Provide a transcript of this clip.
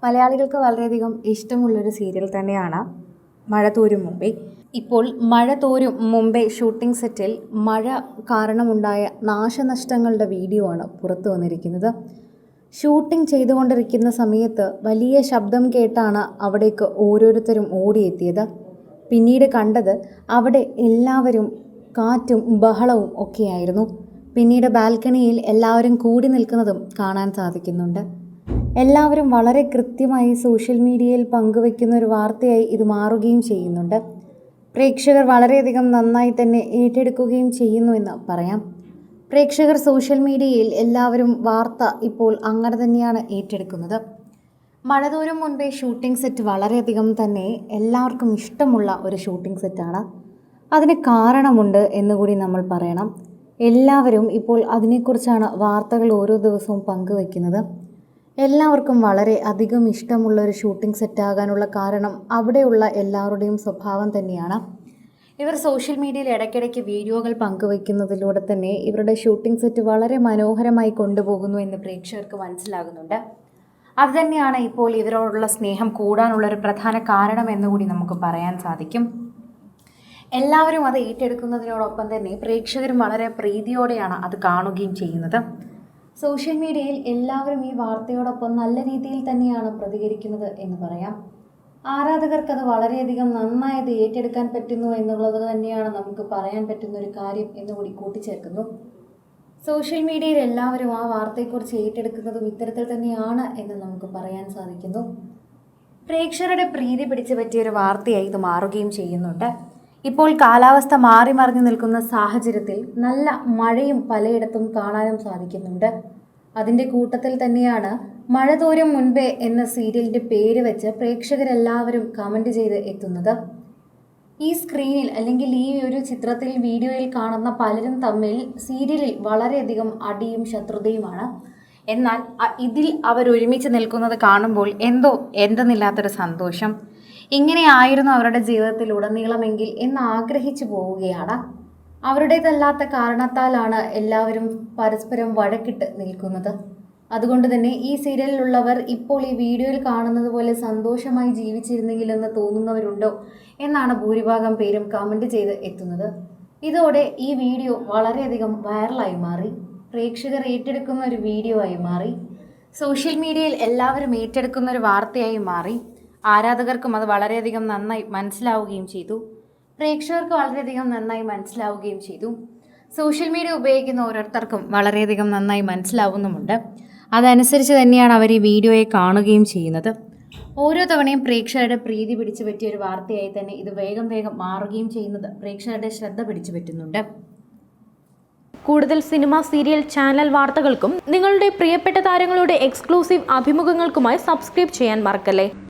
മലയാളികൾക്ക് വളരെയധികം ഇഷ്ടമുള്ളൊരു സീരിയൽ തന്നെയാണ് മഴ തോരും മുമ്പേ. ഇപ്പോൾ മഴ തോരും മുമ്പേ ഷൂട്ടിംഗ് സെറ്റിൽ മഴ കാരണമുണ്ടായ നാശനഷ്ടങ്ങളുടെ വീഡിയോ ആണ് പുറത്തു വന്നിരിക്കുന്നത്. ഷൂട്ടിംഗ് ചെയ്തുകൊണ്ടിരിക്കുന്ന സമയത്ത് വലിയ ശബ്ദം കേട്ടാണ് അവിടേക്ക് ഓരോരുത്തരും ഓടിയെത്തിയത്. പിന്നീട് കണ്ടത് അവിടെ എല്ലാവരും കാറ്റും ബഹളവും ഒക്കെയായിരുന്നു. പിന്നീട് ബാൽക്കണിയിൽ എല്ലാവരും കൂടി നിൽക്കുന്നതും കാണാൻ സാധിക്കുന്നുണ്ട്. എല്ലാവരും വളരെ കൃത്യമായി സോഷ്യൽ മീഡിയയിൽ പങ്കുവയ്ക്കുന്ന ഒരു വാർത്തയായി ഇത് മാറുകയും ചെയ്യുന്നുണ്ട്. പ്രേക്ഷകർ വളരെയധികം നന്നായി തന്നെ ഏറ്റെടുക്കുകയും ചെയ്യുന്നു എന്ന് പറയാം. പ്രേക്ഷകർ സോഷ്യൽ മീഡിയയിൽ എല്ലാവരും വാർത്ത ഇപ്പോൾ അങ്ങനെ തന്നെയാണ് ഏറ്റെടുക്കുന്നത്. മഴ തോരും മുൻപേ ഷൂട്ടിംഗ് സെറ്റ് വളരെയധികം തന്നെ എല്ലാവർക്കും ഇഷ്ടമുള്ള ഒരു ഷൂട്ടിംഗ് സെറ്റാണ്. അതിന് കാരണമുണ്ട് എന്നുകൂടി നമ്മൾ പറയണം. എല്ലാവരും ഇപ്പോൾ അതിനെക്കുറിച്ചാണ് വാർത്തകൾ ഓരോ ദിവസവും പങ്കുവയ്ക്കുന്നത്. എല്ലാവർക്കും വളരെ അധികം ഇഷ്ടമുള്ള ഒരു ഷൂട്ടിംഗ് സെറ്റാകാനുള്ള കാരണം അവിടെയുള്ള എല്ലാവരുടെയും സ്വഭാവം തന്നെയാണ്. ഇവർ സോഷ്യൽ മീഡിയയിൽ ഇടയ്ക്കിടയ്ക്ക് വീഡിയോകൾ പങ്കുവയ്ക്കുന്നതിലൂടെ തന്നെ ഇവരുടെ ഷൂട്ടിംഗ് സെറ്റ് വളരെ മനോഹരമായി കൊണ്ടുപോകുന്നു എന്ന് പ്രേക്ഷകർക്ക് മനസ്സിലാകുന്നുണ്ട്. അതുതന്നെയാണ് ഇപ്പോൾ ഇവരോടുള്ള സ്നേഹം കൂടാനുള്ളൊരു പ്രധാന കാരണം എന്നുകൂടി നമുക്ക് പറയാൻ സാധിക്കും. എല്ലാവരും അത് ഏറ്റെടുക്കുന്നതിനോടൊപ്പം തന്നെ പ്രേക്ഷകരും വളരെ പ്രീതിയോടെയാണ് അത് കാണുകയും ചെയ്യുന്നത്. സോഷ്യൽ മീഡിയയിൽ എല്ലാവരും ഈ വാർത്തയോടൊപ്പം നല്ല രീതിയിൽ തന്നെയാണ് പ്രതികരിക്കുന്നത് എന്ന് പറയാം. ആരാധകർക്ക് അത് വളരെയധികം നന്നായി അത് ഏറ്റെടുക്കാൻ പറ്റുന്നു എന്നുള്ളത് തന്നെയാണ് നമുക്ക് പറയാൻ പറ്റുന്ന ഒരു കാര്യം എന്നുകൂടി കൂട്ടിച്ചേർക്കുന്നു. സോഷ്യൽ മീഡിയയിൽ എല്ലാവരും ആ വാർത്തയെക്കുറിച്ച് ഏറ്റെടുക്കുന്നതും ഇത്തരത്തിൽ തന്നെയാണ് എന്ന് നമുക്ക് പറയാൻ സാധിക്കുന്നു. പ്രേക്ഷകരുടെ പ്രീതി പിടിച്ചു പറ്റിയൊരു വാർത്തയായി ഇത് മാറുകയും ചെയ്യുന്നുണ്ട്. ഇപ്പോൾ കാലാവസ്ഥ മാറി മറിഞ്ഞു നിൽക്കുന്ന സാഹചര്യത്തിൽ നല്ല മഴയും പലയിടത്തും കാണാനും സാധിക്കുന്നുണ്ട്. അതിൻ്റെ കൂട്ടത്തിൽ തന്നെയാണ് മഴ തോരും മുൻപേ എന്ന സീരിയലിൻ്റെ പേര് വെച്ച് പ്രേക്ഷകരെല്ലാവരും കമൻറ്റ് ചെയ്ത് എത്തുന്നത്. ഈ സ്ക്രീനിൽ അല്ലെങ്കിൽ ഈ ഒരു ചിത്രത്തിൽ വീഡിയോയിൽ കാണുന്ന പലരും തമ്മിൽ സീരിയലിൽ വളരെയധികം അടിയും ശത്രുതയുമാണ്. എന്നാൽ ഇതിൽ അവർ ഒരുമിച്ച് നിൽക്കുന്നത് കാണുമ്പോൾ എന്തോ എന്തെന്നില്ലാത്തൊരു സന്തോഷം. ഇങ്ങനെയായിരുന്നു അവരുടെ ജീവിതത്തിൽ ഉടനീളമെങ്കിൽ എന്ന് ആഗ്രഹിച്ചു പോവുകയാണ്. അവരുടേതല്ലാത്ത കാരണത്താലാണ് എല്ലാവരും പരസ്പരം വഴക്കിട്ട് നിൽക്കുന്നത്. അതുകൊണ്ട് തന്നെ ഈ സീരിയലിലുള്ളവർ ഇപ്പോൾ ഈ വീഡിയോയിൽ കാണുന്നത് പോലെ സന്തോഷമായി ജീവിച്ചിരുന്നെങ്കിലെന്ന് തോന്നുന്നവരുണ്ടോ എന്നാണ് ഭൂരിഭാഗം പേരും കമൻറ്റ് ചെയ്ത് എത്തുന്നത്. ഇതോടെ ഈ വീഡിയോ വളരെയധികം വൈറലായി മാറി. പ്രേക്ഷകർ ഏറ്റെടുക്കുന്ന ഒരു വീഡിയോ ആയി മാറി. സോഷ്യൽ മീഡിയയിൽ എല്ലാവരും ഏറ്റെടുക്കുന്ന ഒരു വാർത്തയായി മാറി. ആരാധകർക്കും അത് വളരെയധികം നന്നായി മനസ്സിലാവുകയും ചെയ്തു. പ്രേക്ഷകർക്ക് വളരെയധികം നന്നായി മനസ്സിലാവുകയും ചെയ്തു. സോഷ്യൽ മീഡിയ ഉപയോഗിക്കുന്ന ഓരോരുത്തർക്കും വളരെയധികം നന്നായി മനസ്സിലാവുന്നുമുണ്ട്. അതനുസരിച്ച് തന്നെയാണ് അവർ ഈ വീഡിയോയെ കാണുകയും ചെയ്യുന്നത്. ഓരോ തവണയും പ്രേക്ഷകരുടെ പ്രീതി പിടിച്ചു പറ്റിയ ഒരു വാർത്തയായി തന്നെ ഇത് വേഗം മാറുകയും ചെയ്യുന്നത് പ്രേക്ഷകരുടെ ശ്രദ്ധ പിടിച്ചു പറ്റുന്നുണ്ട്. കൂടുതൽ സിനിമ, സീരിയൽ, ചാനൽ വാർത്തകൾക്കും നിങ്ങളുടെ പ്രിയപ്പെട്ട താരങ്ങളുടെ എക്സ്ക്ലൂസീവ് അഭിമുഖങ്ങൾക്കുമായി സബ്സ്ക്രൈബ് ചെയ്യാൻ മറക്കല്ലേ.